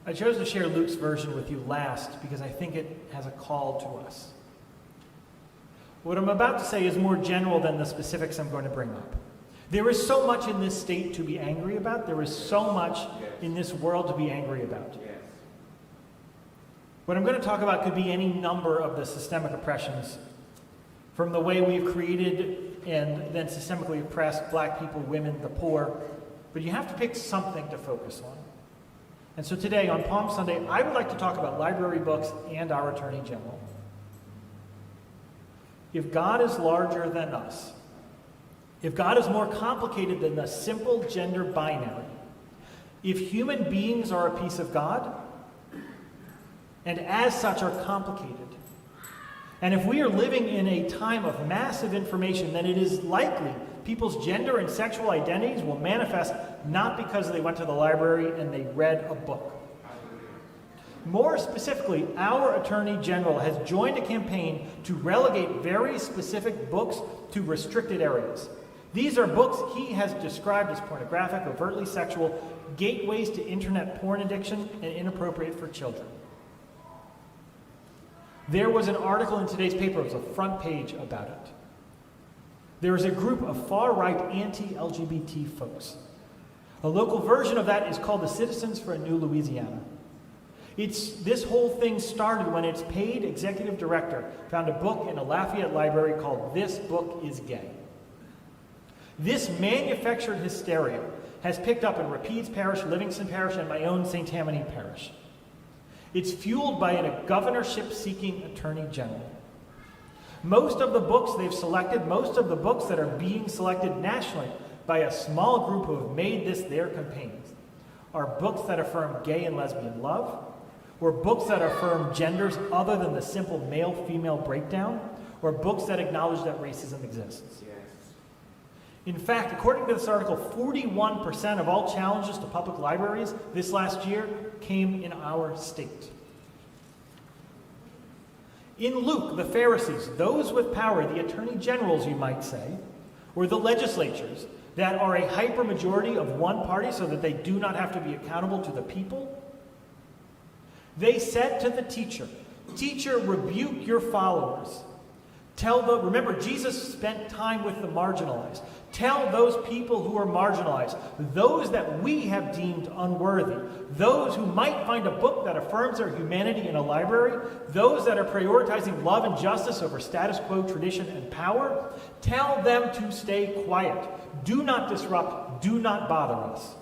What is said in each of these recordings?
I chose to share Luke's version with you last because I think it has a call to us. What I'm about to say is more general than the specifics I'm going to bring up. There is so much in this state to be angry about. There is so much in this world to be angry about. What I'm going to talk about could be any number of the systemic oppressions, from the way we've created and then systemically oppressed black people, women, the poor. But you have to pick something to focus on. And so today, on Palm Sunday, I would like to talk about library books and our Attorney General. If God is larger than us, if God is more complicated than the simple gender binary, if human beings are a piece of God, and as such are complicated, and if we are living in a time of massive information, then it is likely people's gender and sexual identities will manifest not because they went to the library and they read a book. More specifically, our Attorney General has joined a campaign to relegate very specific books to restricted areas. These are books he has described as pornographic, overtly sexual, gateways to internet porn addiction, and inappropriate for children. There was an article in today's paper, it was a front page about it. There is a group of far-right anti-LGBT folks. A local version of that is called the Citizens for a New Louisiana. This whole thing started when its paid executive director found a book in a Lafayette library called This Book is Gay. This manufactured hysteria has picked up in Rapides Parish, Livingston Parish, and my own St. Tammany Parish. It's fueled by a governorship-seeking Attorney General. Most of the books they've selected, most of the books that are being selected nationally by a small group who have made this their campaigns, are books that affirm gay and lesbian love, or books that affirm genders other than the simple male-female breakdown, or books that acknowledge that racism exists. In fact, according to this article, 41% of all challenges to public libraries this last year came in our state. In Luke, the Pharisees, those with power, the attorney generals, you might say, or the legislatures that are a hypermajority of one party so that they do not have to be accountable to the people, they said to the teacher, "Teacher, rebuke your followers." Remember, Jesus spent time with the marginalized. Tell those people who are marginalized, those that we have deemed unworthy, those who might find a book that affirms their humanity in a library, those that are prioritizing love and justice over status quo, tradition, and power, tell them to stay quiet. Do not disrupt. Do not bother us.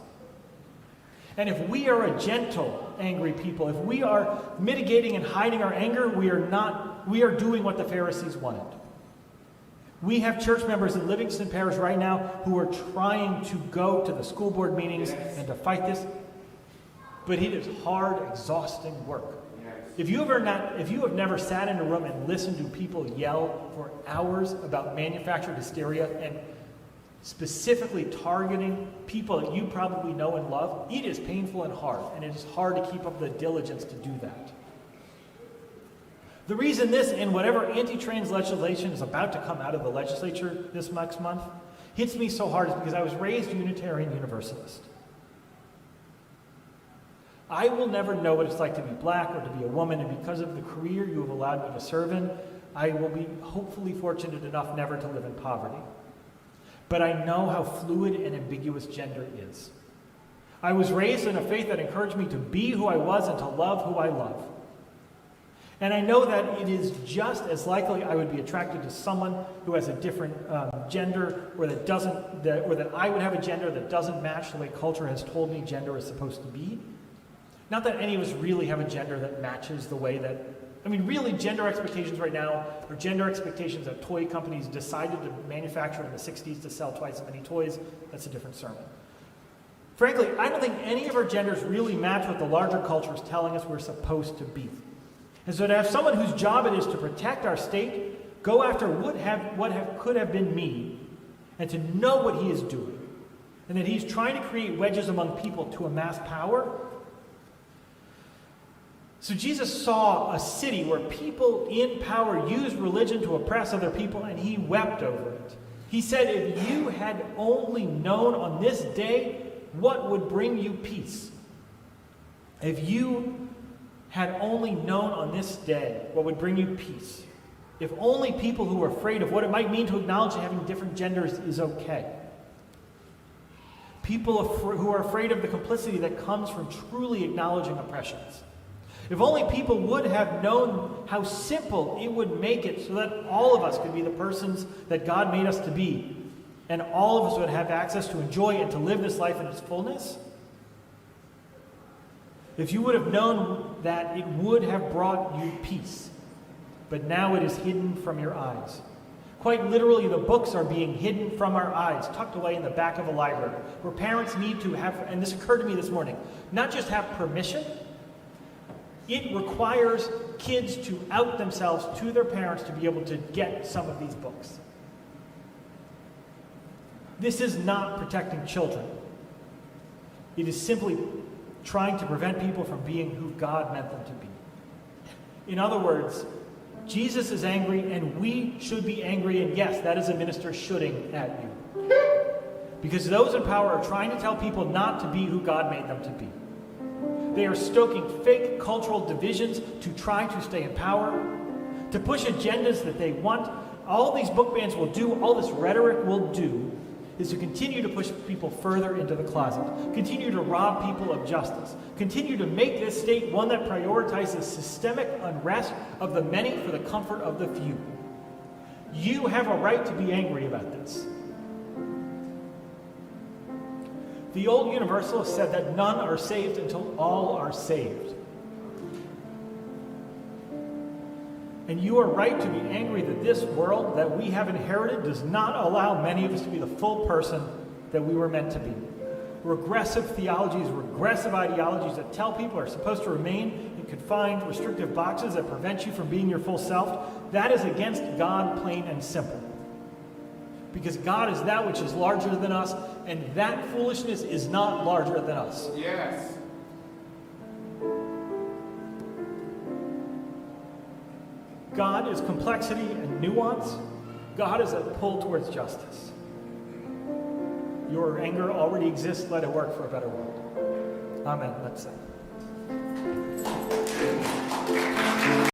And if we are a gentle, angry people, if we are mitigating and hiding our anger, we are doing what the Pharisees wanted. We have church members in Livingston Parish right now who are trying to go to the school board meetings and to fight this, but it is hard, exhausting work. If you have never sat in a room and listened to people yell for hours about manufactured hysteria and specifically targeting people that you probably know and love, it is painful and hard, and it is hard to keep up the diligence to do that. The reason this and whatever anti-trans legislation is about to come out of the legislature this next month hits me so hard is because I was raised a Unitarian Universalist. I will never know what it's like to be black or to be a woman, and because of the career you have allowed me to serve in, I will be hopefully fortunate enough never to live in poverty. But I know how fluid and ambiguous gender is. I was raised in a faith that encouraged me to be who I was and to love who I love. And I know that it is just as likely I would be attracted to someone who has a different gender, or that I would have a gender that doesn't match the way culture has told me gender is supposed to be. Not that any of us really have a gender that matches the way that, really gender expectations right now are gender expectations that toy companies decided to manufacture in the 60s to sell twice as many toys. That's a different sermon. Frankly, I don't think any of our genders really match what the larger culture is telling us we're supposed to be. And so to have someone whose job it is to protect our state go after what could have been me, and to know what he is doing, and that he's trying to create wedges among people to amass power. So Jesus saw a city where people in power used religion to oppress other people, and he wept over it. He said, if you had only known on this day what would bring you peace. If you had only known on this day what would bring you peace, if only people who are afraid of what it might mean to acknowledge that having different genders is okay, people who are afraid of the complicity that comes from truly acknowledging oppressions, if only people would have known how simple it would make it so that all of us could be the persons that God made us to be, and all of us would have access to enjoy and to live this life in its fullness, if you would have known that, it would have brought you peace. But now it is hidden from your eyes. Quite literally, the books are being hidden from our eyes, tucked away in the back of a library, where parents need to have, and this occurred to me this morning, not just have permission, it requires kids to out themselves to their parents to be able to get some of these books. This is not protecting children. It is simply trying to prevent people from being who God meant them to be. In other words, Jesus is angry, and we should be angry, and yes, that is a minister shoulding at you. Because those in power are trying to tell people not to be who God made them to be. They are stoking fake cultural divisions to try to stay in power, to push agendas that they want. All these book bans will do, all this rhetoric will do, is to continue to push people further into the closet, continue to rob people of justice, continue to make this state one that prioritizes systemic unrest of the many for the comfort of the few. You have a right to be angry about this. The old Universalists said that none are saved until all are saved. And you are right to be angry that this world that we have inherited does not allow many of us to be the full person that we were meant to be. Regressive theologies, regressive ideologies that tell people are supposed to remain in confined, restrictive boxes that prevent you from being your full self, that is against God, plain and simple. Because God is that which is larger than us, and that foolishness is not larger than us. Yes. God is complexity and nuance. God is a pull towards justice. Your anger already exists. Let it work for a better world. Amen. Let's sing.